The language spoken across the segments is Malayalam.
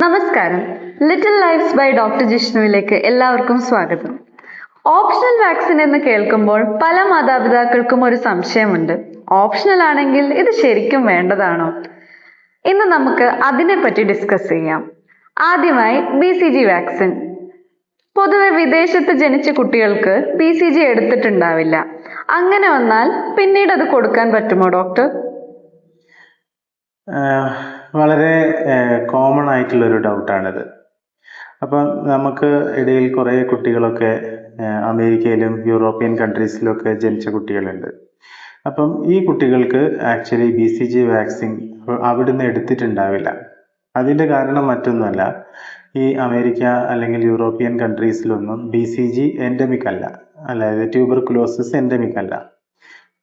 നമസ്കാരം. ലിറ്റിൽ ലൈഫ്സ് ബൈ ഡോക്ടർ ജിഷ്ണുവിലേക്ക് എല്ലാവർക്കും സ്വാഗതം. ഓപ്ഷണൽ വാക്സിൻ എന്ന് കേൾക്കുമ്പോൾ പല മാതാപിതാക്കൾക്കും ഒരു സംശയമുണ്ട്. ഓപ്ഷണൽ ആണെങ്കിൽ ഇത് ശരിക്കും വേണ്ടതാണോ? ഇന്ന് നമുക്ക് അതിനെപ്പറ്റി ഡിസ്കസ് ചെയ്യാം. ആദ്യമായി BCG വാക്സിൻ. പൊതുവെ വിദേശത്ത് ജനിച്ച കുട്ടികൾക്ക് BCG എടുത്തിട്ടുണ്ടാവില്ല. അങ്ങനെ വന്നാൽ പിന്നീട് അത് കൊടുക്കാൻ പറ്റുമോ ഡോക്ടർ? വളരെ കോമൺ ആയിട്ടുള്ളൊരു ഡൗട്ടാണിത്. അപ്പം നമുക്ക് ഇടയിൽ കുറേ കുട്ടികളൊക്കെ അമേരിക്കയിലും യൂറോപ്യൻ കൺട്രീസിലൊക്കെ ജനിച്ച കുട്ടികളുണ്ട്. അപ്പം ഈ കുട്ടികൾക്ക് ആക്ച്വലി BCG വാക്സിൻ അവിടുന്ന് എടുത്തിട്ടുണ്ടാവില്ല. അതിൻ്റെ കാരണം മറ്റൊന്നുമല്ല, ഈ അമേരിക്ക അല്ലെങ്കിൽ യൂറോപ്യൻ കൺട്രീസിലൊന്നും BCG എൻഡമിക് അല്ല, അതായത് ട്യൂബർകുലോസിസ് എൻഡമിക് അല്ല.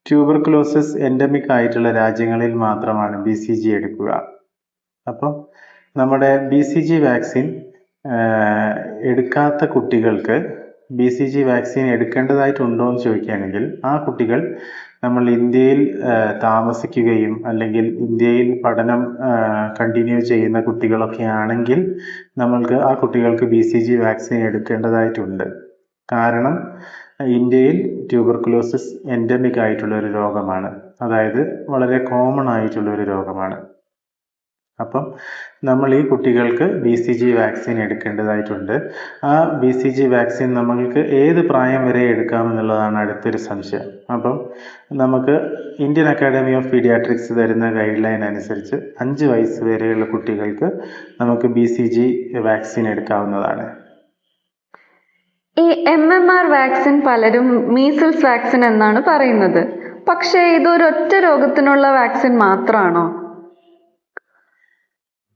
ട്യൂബർകുലോസിസ് എൻഡമിക് ആയിട്ടുള്ള രാജ്യങ്ങളിൽ മാത്രമാണ് BCG എടുക്കുക. അപ്പം നമ്മുടെ BCG വാക്സിൻ എടുക്കാത്ത കുട്ടികൾക്ക് BCG വാക്സിൻ എടുക്കേണ്ടതായിട്ടുണ്ടോ എന്ന് ചോദിക്കുകയാണെങ്കിൽ, ആ കുട്ടികൾ നമ്മൾ ഇന്ത്യയിൽ താമസിക്കുകയും അല്ലെങ്കിൽ ഇന്ത്യയിൽ പഠനം കണ്ടിന്യൂ ചെയ്യുന്ന കുട്ടികളൊക്കെ ആണെങ്കിൽ നമ്മൾക്ക് ആ കുട്ടികൾക്ക് BCG വാക്സിൻ എടുക്കേണ്ടതായിട്ടുണ്ട്. കാരണം ഇന്ത്യയിൽ ട്യൂബർകുലോസിസ് എൻഡമിക് ആയിട്ടുള്ള ഒരു രോഗമാണ്, അതായത് വളരെ കോമൺ ആയിട്ടുള്ള ഒരു രോഗമാണ്. അപ്പം നമ്മൾ ഈ കുട്ടികൾക്ക് BCG വാക്സിൻ എടുക്കേണ്ടതായിട്ടുണ്ട്. ആ BCG വാക്സിൻ നമ്മൾക്ക് ഏത് പ്രായം വരെ എടുക്കാമെന്നുള്ളതാണ് അടുത്തൊരു സംശയം. അപ്പം നമുക്ക് ഇന്ത്യൻ അക്കാഡമി ഓഫ് പീഡിയാട്രിക്സ് തരുന്ന ഗൈഡ് ലൈൻ അനുസരിച്ച് 5 വയസ്സ് വരെയുള്ള കുട്ടികൾക്ക് നമുക്ക് BCG വാക്സിൻ എടുക്കാവുന്നതാണ്. ഈ MMR വാക്സിൻ പലരും മീസിൽസ് വാക്സിൻ എന്നാണ് പറയുന്നത്. പക്ഷേ ഇതൊരൊറ്റ രോഗത്തിനുള്ള വാക്സിൻ മാത്രമാണോ?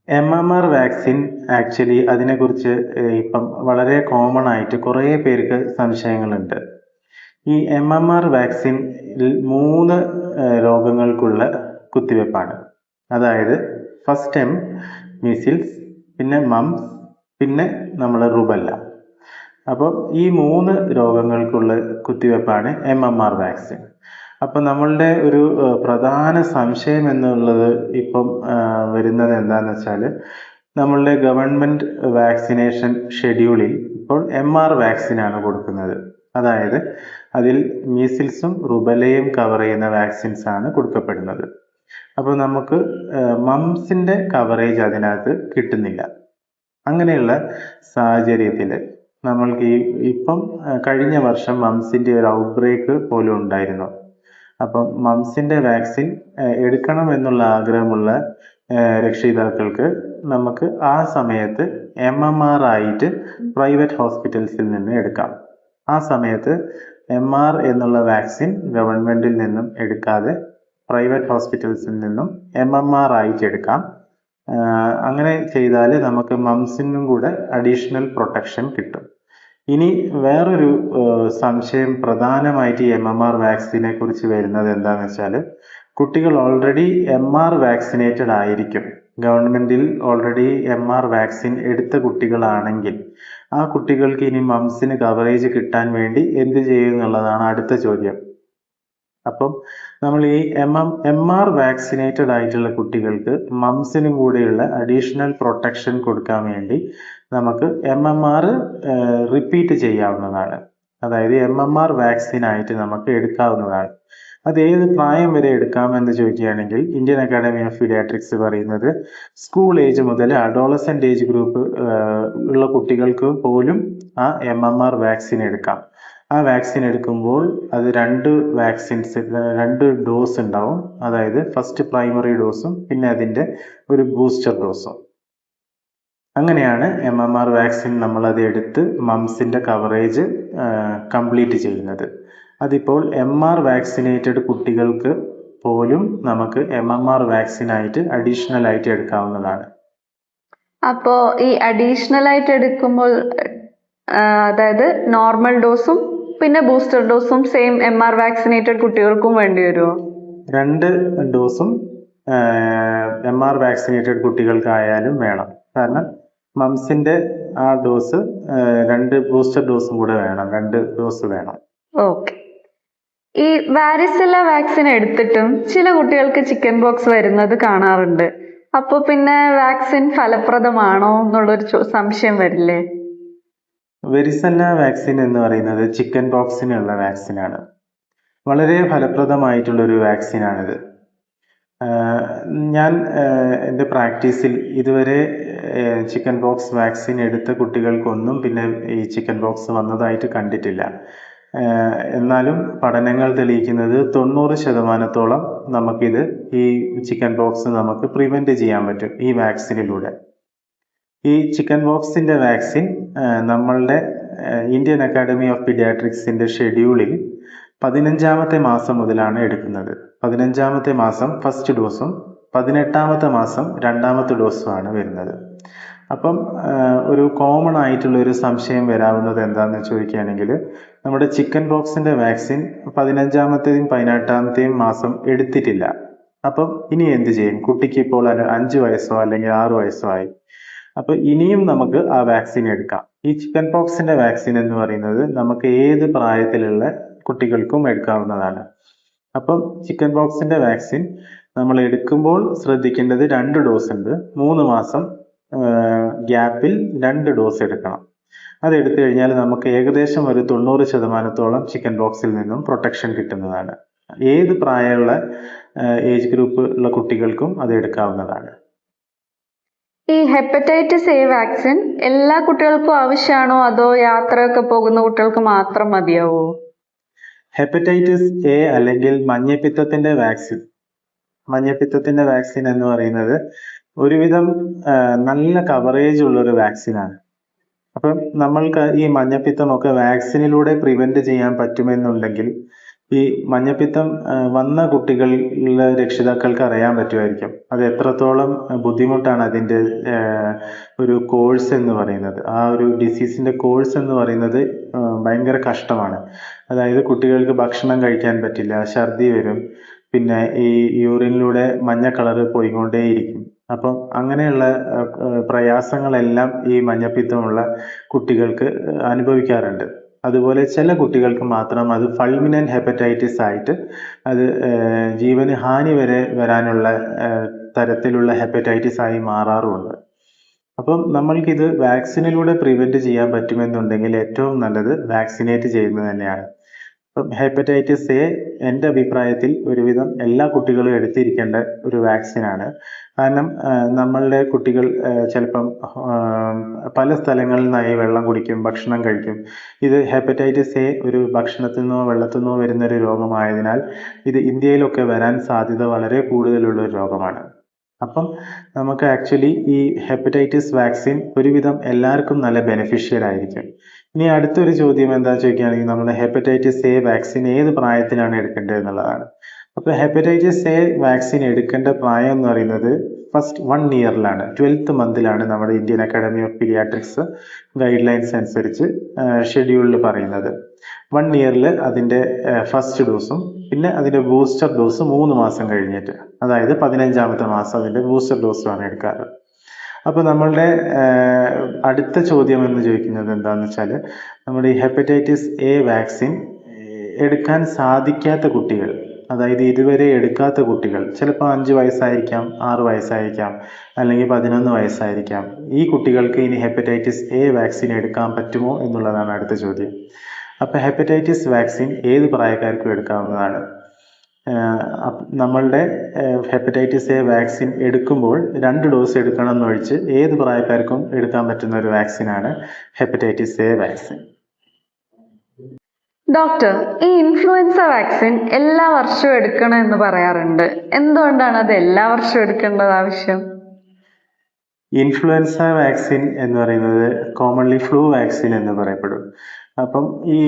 MMR വാക്സിൻ ആക്ച്വലി അതിനെക്കുറിച്ച് ഇപ്പം വളരെ കോമൺ ആയിട്ട് കുറേ പേർക്ക് സംശയങ്ങളുണ്ട്. ഈ MMR വാക്സിനിൽ 3 രോഗങ്ങൾക്കുള്ള കുത്തിവെപ്പാണ്. അതായത് ഫസ്റ്റ് മീസിൽസ്, പിന്നെ മംസ്, പിന്നെ നമ്മൾ റുബല്ല. അപ്പോൾ ഈ 3 രോഗങ്ങൾക്കുള്ള കുത്തിവെപ്പാണ് MMR വാക്സിൻ. അപ്പം നമ്മളുടെ ഒരു പ്രധാന സംശയം എന്നുള്ളത് ഇപ്പം വരുന്നത് എന്താണെന്ന് വെച്ചാൽ, നമ്മളുടെ ഗവൺമെൻറ് വാക്സിനേഷൻ ഷെഡ്യൂളിൽ ഇപ്പോൾ MR വാക്സിനാണ് കൊടുക്കുന്നത്. അതായത് അതിൽ മീസിൽസും റുബലയും കവർ ചെയ്യുന്ന വാക്സിൻസ് ആണ് കൊടുക്കപ്പെടുന്നത്. അപ്പോൾ നമുക്ക് മംസിൻ്റെ കവറേജ് അതിനകത്ത് കിട്ടുന്നില്ല. അങ്ങനെയുള്ള സാഹചര്യത്തിൽ നമ്മൾക്ക് ഇപ്പം കഴിഞ്ഞ വർഷം മംസിൻ്റെ ഒരു ഔട്ട് ബ്രേക്ക് പോലും ഉണ്ടായിരുന്നു. അപ്പം മംസിൻ്റെ വാക്സിൻ എടുക്കണം എന്നുള്ള ആഗ്രഹമുള്ള രക്ഷിതാക്കൾക്ക് നമുക്ക് ആ സമയത്ത് MMR ആയിട്ട് പ്രൈവറ്റ് ഹോസ്പിറ്റൽസിൽ നിന്ന് എടുക്കാം. ആ സമയത്ത് MR എന്നുള്ള വാക്സിൻ ഗവൺമെൻറ്റിൽ നിന്നും എടുക്കാതെ പ്രൈവറ്റ് ഹോസ്പിറ്റൽസിൽ നിന്നും MMR ആയിട്ട് എടുക്കാം. അങ്ങനെ ചെയ്താൽ നമുക്ക് മംസിനും കൂടെ അഡീഷണൽ പ്രൊട്ടക്ഷൻ കിട്ടും. ഇനി വേറൊരു സംശയം പ്രധാനമായിട്ട് ഈ MMR വാക്സിനെ കുറിച്ച് വരുന്നത് എന്താണെന്ന് വെച്ചാൽ, കുട്ടികൾ ഓൾറെഡി MR വാക്സിനേറ്റഡ് ആയിരിക്കും. ഗവൺമെൻറ്റിൽ ഓൾറെഡി MR വാക്സിൻ എടുത്ത കുട്ടികളാണെങ്കിൽ ആ കുട്ടികൾക്ക് ഇനി മംസിന് കവറേജ് കിട്ടാൻ വേണ്ടി എന്ത് ചെയ്യും എന്നുള്ളതാണ് അടുത്ത ചോദ്യം. അപ്പം നമ്മൾ ഈ MR വാക്സിനേറ്റഡ് ആയിട്ടുള്ള കുട്ടികൾക്ക് മംസിനും കൂടെയുള്ള അഡീഷണൽ പ്രൊട്ടക്ഷൻ കൊടുക്കാൻ വേണ്ടി നമുക്ക് MMR റിപ്പീറ്റ് ചെയ്യാവുന്നതാണ്. അതായത് MMR വാക്സിൻ ആയിട്ട് നമുക്ക് എടുക്കാവുന്നതാണ്. അത് ഏത് പ്രായം വരെ എടുക്കാമെന്ന് ചോദിക്കുകയാണെങ്കിൽ, ഇന്ത്യൻ അക്കാഡമി ഓഫ് പീഡിയാട്രിക്സ് പറയുന്നത് സ്കൂൾ ഏജ് മുതൽ അഡോളസെൻ്റ് ഏജ് ഗ്രൂപ്പ് ഉള്ള കുട്ടികൾക്ക് പോലും ആ MMR വാക്സിൻ എടുക്കാം. ആ വാക്സിൻ എടുക്കുമ്പോൾ അത് 2 ഡോസ് ഉണ്ടാവും. അതായത് ഫസ്റ്റ് പ്രൈമറി ഡോസും പിന്നെ അതിൻ്റെ ഒരു ബൂസ്റ്റർ ഡോസും. അങ്ങനെയാണ് MMR വാക്സിൻ നമ്മളത് എടുത്ത് മംസിൻ്റെ കവറേജ് കംപ്ലീറ്റ് ചെയ്യുന്നത്. അതിപ്പോൾ MR വാക്സിനേറ്റഡ് കുട്ടികൾക്ക് പോലും നമുക്ക് MMR വാക്സിനായിട്ട് അഡീഷണൽ ആയിട്ട് എടുക്കാവുന്നതാണ്. അപ്പോൾ ഈ അഡീഷണൽ ആയിട്ട് എടുക്കുമ്പോൾ അതായത് നോർമൽ ഡോസും പിന്നെ ബൂസ്റ്റർ ഡോസും സെയിം MR വാക്സിനേറ്റഡ് കുട്ടികൾക്കും വേണ്ടി വരുമോ? 2 ഡോസും MR വാക്സിനേറ്റഡ് കുട്ടികൾക്കായാലും വേണം. കാരണം മംസിൻ്റെ ആ ഡോസ് 2 ബൂസ്റ്റർ ഡോസും കൂടെ വേണം, 2 ഡോസ് വേണം. ഓക്കെ. ഈ വാരിസെല്ല വാക്സിൻ എടുത്തിട്ടും ചില കുട്ടികൾക്ക് ചിക്കൻ ബോക്സ് വരുന്നത് കാണാറുണ്ട്. അപ്പൊ പിന്നെ വാക്സിൻ ഫലപ്രദമാണോ എന്നുള്ളൊരു സംശയം വരില്ലേ? വെരിസെല്ല വാക്സിൻ എന്ന് പറയുന്നത് ചിക്കൻ പോക്സിനുള്ള വാക്സിനാണ്. വളരെ ഫലപ്രദമായിട്ടുള്ള ഒരു വാക്സിനാണിത്. ഞാൻ എൻ്റെ പ്രാക്ടീസിൽ ഇതുവരെ ചിക്കൻ പോക്സ് വാക്സിൻ എടുത്ത കുട്ടികൾക്കൊന്നും പിന്നെ ഈ ചിക്കൻ പോക്സ് വന്നതായിട്ട് കണ്ടിട്ടില്ല. എന്നാലും പഠനങ്ങൾ തെളിയിക്കുന്നത് 90% നമുക്കിത് ഈ ചിക്കൻ പോക്സ് നമുക്ക് പ്രിവെന്റ് ചെയ്യാൻ പറ്റും ഈ വാക്സിനിലൂടെ. ഈ ചിക്കൻ പോക്സിന്റെ വാക്സിൻ നമ്മളുടെ ഇന്ത്യൻ അക്കാഡമി ഓഫ് പീഡിയാട്രിക്സിന്റെ ഷെഡ്യൂളിൽ 15ാമത്തെ മാസം മുതലാണ് എടുക്കുന്നത്. 15ാമത്തെ മാസം ഫസ്റ്റ് ഡോസും 18ാമത്തെ മാസം 2ാമത്തെ ഡോസുമാണ് വരുന്നത്. അപ്പം ഒരു കോമൺ ആയിട്ടുള്ള ഒരു സംശയം വരാവുന്നത് എന്താണെന്ന് ചോദിക്കുകയാണെങ്കിൽ, നമ്മുടെ ചിക്കൻ പോക്സിന്റെ വാക്സിൻ 15ാമത്തെയും 18ാമത്തെയും മാസം എടുത്തിട്ടില്ല. അപ്പം ഇനി എന്ത് ചെയ്യും? കുട്ടിക്ക് ഇപ്പോൾ 5 വയസ്സോ അല്ലെങ്കിൽ 6 വയസ്സോ ആയി. അപ്പൊ ഇനിയും നമുക്ക് ആ വാക്സിൻ എടുക്കാം. ഈ ചിക്കൻ പോക്സിന്റെ വാക്സിൻ എന്ന് പറയുന്നത് നമുക്ക് ഏത് പ്രായത്തിലുള്ള കുട്ടികൾക്കും എടുക്കാവുന്നതാണ്. അപ്പം ചിക്കൻ പോക്സിന്റെ വാക്സിൻ നമ്മൾ എടുക്കുമ്പോൾ ശ്രദ്ധിക്കേണ്ടത് 2 ഡോസ് ഉണ്ട്. 3 മാസം ഗ്യാപ്പിൽ 2 ഡോസ് എടുക്കണം. അത് എടുത്തു കഴിഞ്ഞാൽ നമുക്ക് ഏകദേശം ഒരു 90% ചിക്കൻ പോക്സിൽ നിന്നും പ്രൊട്ടക്ഷൻ കിട്ടുന്നതാണ്. ഏത് പ്രായമുള്ള ഏജ് ഗ്രൂപ്പ് ഉള്ള കുട്ടികൾക്കും അത് എടുക്കാവുന്നതാണ്. ഈ ഹെപ്പറ്റൈറ്റിസ് എ വാക്സിൻ എല്ലാ കുട്ടികൾക്കും ആവശ്യമാണോ, അതോ യാത്രയൊക്കെ പോകുന്ന കുട്ടികൾക്ക് മാത്രം മതിയാവോ? ഹെപ്പറ്റൈറ്റിസ് എ അല്ലെങ്കിൽ മഞ്ഞപ്പിത്തത്തിന്റെ വാക്സിൻ എന്ന് പറയുന്നത് ഒരുവിധം നല്ല കവറേജ് ഉള്ള ഒരു വാക്സിനാണ്. അപ്പം നമ്മൾക്ക് ഈ മഞ്ഞപ്പിത്തമൊക്കെ വാക്സിനിലൂടെ പ്രിവെന്റ് ചെയ്യാൻ പറ്റുമെന്നുണ്ടെങ്കിൽ ഈ മഞ്ഞപ്പിത്തം വന്ന കുട്ടികളിലെ രക്ഷിതാക്കൾക്ക് അറിയാൻ പറ്റുമായിരിക്കും അത് എത്രത്തോളം ബുദ്ധിമുട്ടാണ് അതിൻ്റെ ഒരു കോഴ്സ് എന്ന് പറയുന്നത്. ആ ഒരു ഡിസീസിന്റെ കോഴ്സ് എന്ന് പറയുന്നത് ഭയങ്കര കഷ്ടമാണ്. അതായത് കുട്ടികൾക്ക് ഭക്ഷണം കഴിക്കാൻ പറ്റില്ല, ഛർദി വരും, പിന്നെ ഈ യൂറിനിലൂടെ മഞ്ഞ കളറ് പോയിക്കൊണ്ടേയിരിക്കും. അപ്പം അങ്ങനെയുള്ള പ്രയാസങ്ങളെല്ലാം ഈ മഞ്ഞപ്പിത്തമുള്ള കുട്ടികൾക്ക് അനുഭവിക്കാറുണ്ട്. അതുപോലെ ചില കുട്ടികൾക്ക് മാത്രം അത് ഫൾമിനന്റ് ഹെപ്പറ്റൈറ്റിസ് ആയിട്ട് അത് ജീവന് ഹാനി വരെ വരാനുള്ള തരത്തിലുള്ള ഹെപ്പറ്റൈറ്റിസ് ആയി മാറാറുമുണ്ട്. അപ്പം നമ്മൾക്കിത് വാക്സിനിലൂടെ പ്രിവെന്റ് ചെയ്യാൻ പറ്റുമെന്നുണ്ടെങ്കിൽ ഏറ്റവും നല്ലത് വാക്സിനേറ്റ് ചെയ്യുന്നത് തന്നെയാണ്. അപ്പം ഹെപ്പറ്റൈറ്റിസ് എ എൻ്റെ അഭിപ്രായത്തിൽ ഒരുവിധം എല്ലാ കുട്ടികളും എടുത്തിരിക്കേണ്ട ഒരു വാക്സിനാണ്. കാരണം നമ്മളുടെ കുട്ടികൾ ചിലപ്പം പല സ്ഥലങ്ങളിൽ നിന്നായി വെള്ളം കുടിക്കും, ഭക്ഷണം കഴിക്കും. ഇത് ഹെപ്പറ്റൈറ്റിസ് എ ഒരു ഭക്ഷണത്തിൽ നിന്നോ വെള്ളത്തിൽ നിന്നോ വരുന്ന ഒരു രോഗമായതിനാൽ ഇത് ഇന്ത്യയിലൊക്കെ വരാൻ സാധ്യത വളരെ കൂടുതലുള്ള ഒരു രോഗമാണ്. അപ്പം നമുക്ക് ആക്ച്വലി ഈ ഹെപ്പറ്റൈറ്റിസ് വാക്സിൻ ഒരുവിധം എല്ലാവർക്കും നല്ല ബെനിഫിഷ്യൽ ആയിരിക്കും. ഇനി അടുത്തൊരു ചോദ്യം എന്താ ചോദിക്കുകയാണെങ്കിൽ, നമ്മുടെ ഹെപ്പറ്റൈറ്റിസ് എ വാക്സിൻ ഏത് പ്രായത്തിലാണ് എടുക്കേണ്ടത് എന്നുള്ളതാണ്. അപ്പോൾ ഹെപ്പറ്റൈറ്റിസ് എ വാക്സിൻ എടുക്കേണ്ട പ്രായം എന്ന് പറയുന്നത് ഫസ്റ്റ് 1 ഇയറിലാണ്, 12th മന്തിലാണ് നമ്മുടെ Indian academy of paediatrics guidelines അനുസരിച്ച് ഷെഡ്യൂളിൽ പറയുന്നത്. 1 ഇയറിൽ അതിൻ്റെ ഫസ്റ്റ് ഡോസും പിന്നെ അതിൻ്റെ ബൂസ്റ്റർ ഡോസ് 3 മാസം കഴിഞ്ഞിട്ട്, അതായത് 15ാമത്തെ മാസം അതിൻ്റെ ബൂസ്റ്റർ ഡോസുമാണ് എടുക്കാറ്. അപ്പോൾ നമ്മളുടെ അടുത്ത ചോദ്യം എന്ന് ചോദിക്കുന്നത് എന്താണെന്ന് വെച്ചാൽ, നമ്മുടെ ഈ ഹെപ്പറ്റൈറ്റിസ് എ വാക്സിൻ എടുക്കാൻ സാധിക്കാത്ത കുട്ടികൾ, അതായത് ഇതുവരെ എടുക്കാത്ത കുട്ടികൾ, ചിലപ്പോൾ 5 വയസ്സായിരിക്കാം, 6 വയസ്സായിരിക്കാം, അല്ലെങ്കിൽ 11 വയസ്സായിരിക്കാം. ഈ കുട്ടികൾക്ക് ഇനി ഹെപ്പറ്റൈറ്റിസ് എ വാക്സിൻ എടുക്കാൻ പറ്റുമോ എന്നുള്ളതാണ് അടുത്ത ചോദ്യം. അപ്പോൾ ഹെപ്പറ്റൈറ്റിസ് വാക്സിൻ ഏത് പ്രായക്കാർക്കും എടുക്കാവുന്നതാണ്. നമ്മളുടെ ഹെപ്പറ്റൈറ്റിസ് എ വാക്സിൻ എടുക്കുമ്പോൾ 2 ഡോസ് എടുക്കണം എന്നൊഴിച്ച് ഏത് പ്രായക്കാർക്കും എടുക്കാൻ പറ്റുന്ന ഒരു വാക്സിനാണ് ഹെപ്പറ്റൈറ്റിസ് എ വാക്സിൻ. ഡോക്ടർ, ഈ ഇൻഫ്ലുവൻസ വാക്സിൻ എല്ലാ വർഷവും എടുക്കണം എന്ന് പറയാറുണ്ട്. എന്തുകൊണ്ടാണ് അത് എല്ലാ വർഷവും എടുക്കേണ്ടത് ആവശ്യം? ഇൻഫ്ലുവൻസ വാക്സിൻ എന്ന് പറയുന്നത് കോമൺലി ഫ്ലൂ വാക്സിൻ എന്ന് പറയപ്പെടും. അപ്പം ഈ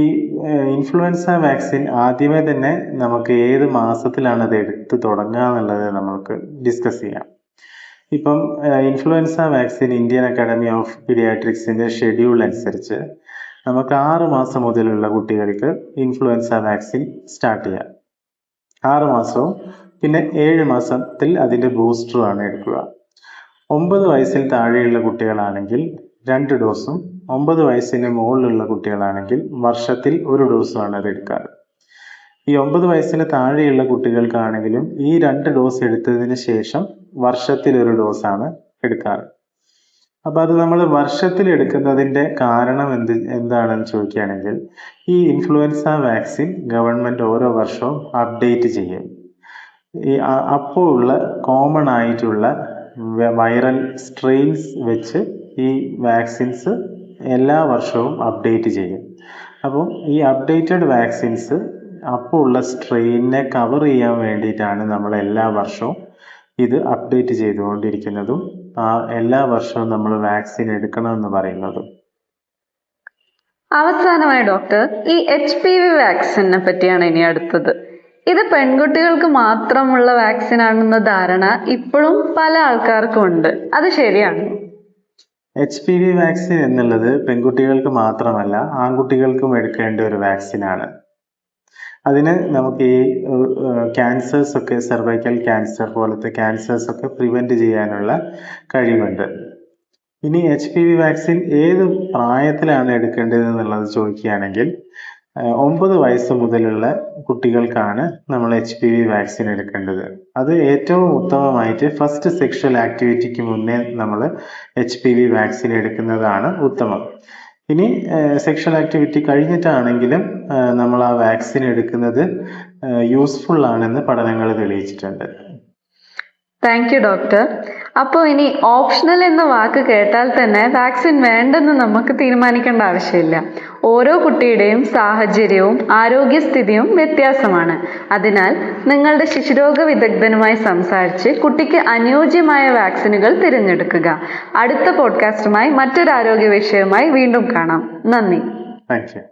ഇൻഫ്ലുവൻസ വാക്സിൻ ആദ്യമേ തന്നെ നമുക്ക് ഏത് മാസത്തിലാണ് അത് എടുത്ത് തുടങ്ങുക എന്നുള്ളത് നമുക്ക് ഡിസ്കസ് ചെയ്യാം. ഇപ്പം influenza vaccine Indian academy of പീഡിയാട്രിക്സിന്റെ ഷെഡ്യൂൾ അനുസരിച്ച് നമുക്ക് 6 മാസം മുതലുള്ള കുട്ടികൾക്ക് ഇൻഫ്ലുവൻസ വാക്സിൻ സ്റ്റാർട്ട് ചെയ്യാം. 6 മാസവും പിന്നെ 7 മാസത്തിൽ അതിൻ്റെ ബൂസ്റ്ററുമാണ് എടുക്കുക. 9 വയസ്സിൽ താഴെയുള്ള കുട്ടികളാണെങ്കിൽ 2 ഡോസും 9 വയസ്സിന് മുകളിലുള്ള കുട്ടികളാണെങ്കിൽ വർഷത്തിൽ 1 ഡോസുമാണ് അത് എടുക്കാറ്. ഈ 9 വയസ്സിന് താഴെയുള്ള കുട്ടികൾക്കാണെങ്കിലും ഈ 2 ഡോസ് എടുത്തതിന് ശേഷം വർഷത്തിലൊരു ഡോസാണ് എടുക്കാറ്. അപ്പൊ അത് നമ്മൾ വർഷത്തിൽ എടുക്കുന്നതിന്റെ കാരണം എന്താണെന്ന് ചോദിക്കുകയാണെങ്കിൽ, ഈ ഇൻഫ്ലുവൻസ വാക്സിൻ ഗവൺമെന്റ് ഓരോ വർഷവും അപ്ഡേറ്റ് ചെയ്യും. അപ്പോൾ ഉള്ള കോമൺ ആയിട്ടുള്ള വൈറൽ സ്ട്രെയിൻസ് വെച്ച് ഈ വാക്സിൻസ് എല്ലാ വർഷവും അപ്ഡേറ്റ് ചെയ്യും. അപ്പോൾ ഈ അപ്ഡേറ്റഡ് വാക്സിൻസ് അപ്പോൾ ഉള്ള സ്ട്രെയിനിനെ കവർ ചെയ്യാൻ വേണ്ടിയിട്ടാണ് നമ്മൾ എല്ലാ വർഷവും ഇത് അപ്ഡേറ്റ് ചെയ്തുകൊണ്ടിരിക്കുന്നതും എല്ലാ വർഷവും നമ്മൾ വാക്സിൻ എടുക്കണമെന്ന് പറയുന്നതും. അവസാനമായി ഡോക്ടർ, ഈ HPV വാക്സിനെ പറ്റിയാണ് ഇനി അടുത്തത്. ഇത് പെൺകുട്ടികൾക്ക് മാത്രമുള്ള വാക്സിൻ ആണെന്ന ധാരണ ഇപ്പോഴും പല ആൾക്കാർക്കും ഉണ്ട്. അത് ശരിയാണ്? HPV വാക്സിൻ എന്നുള്ളത് പെൺകുട്ടികൾക്ക് മാത്രമല്ല, ആൺകുട്ടികൾക്കും എടുക്കേണ്ട ഒരു വാക്സിനാണ്. അതിന് നമുക്ക് ഈ ക്യാൻസേഴ്സ് ഒക്കെ, സെർവൈക്കൽ ക്യാൻസർ പോലത്തെ ക്യാൻസേഴ്സ് ഒക്കെ പ്രിവെന്റ് ചെയ്യാനുള്ള കഴിവുണ്ട്. ഇനി HPV വാക്സിൻ ഏത് പ്രായത്തിലാണ് എടുക്കേണ്ടത് എന്നുള്ളത് ചോദിക്കുകയാണെങ്കിൽ, 9 വയസ്സ് മുതലുള്ള കുട്ടികൾക്കാണ് നമ്മൾ HPV വാക്സിൻ എടുക്കേണ്ടത്. അത് ഏറ്റവും ഉത്തമമായിട്ട് ഫസ്റ്റ് സെക്ഷൽ ആക്ടിവിറ്റിക്ക് മുന്നേ നമ്മൾ HPV വാക്സിൻ എടുക്കുന്നതാണ് ഉത്തമം. ഇനി സെക്ഷൽ ആക്ടിവിറ്റി കഴിഞ്ഞിട്ടാണെങ്കിലും നമ്മൾ ആ വാക്സിൻ എടുക്കുന്നത് യൂസ്ഫുൾ ആണെന്ന് പഠനങ്ങൾ തെളിയിച്ചിട്ടുണ്ട്. Thank you doctor. അപ്പോൾ ഇനി ഓപ്ഷണൽ എന്ന വാക്ക് കേട്ടാൽ തന്നെ വാക്സിൻ വേണ്ടെന്ന് നമുക്ക് തീരുമാനിക്കേണ്ട ആവശ്യമില്ല. ഓരോ കുട്ടിയുടെയും സാഹചര്യവും ആരോഗ്യസ്ഥിതിയും വ്യത്യാസമാണ്. അതിനാൽ നിങ്ങളുടെ ശിശുരോഗ വിദഗ്ധനുമായി സംസാരിച്ച് കുട്ടിക്ക് അനുയോജ്യമായ വാക്സിനുകൾ തിരഞ്ഞെടുക്കുക. അടുത്ത പോഡ്കാസ്റ്റുമായി മറ്റൊരു ആരോഗ്യ വിഷയവുമായി വീണ്ടും കാണാം. നന്ദി. Thank you.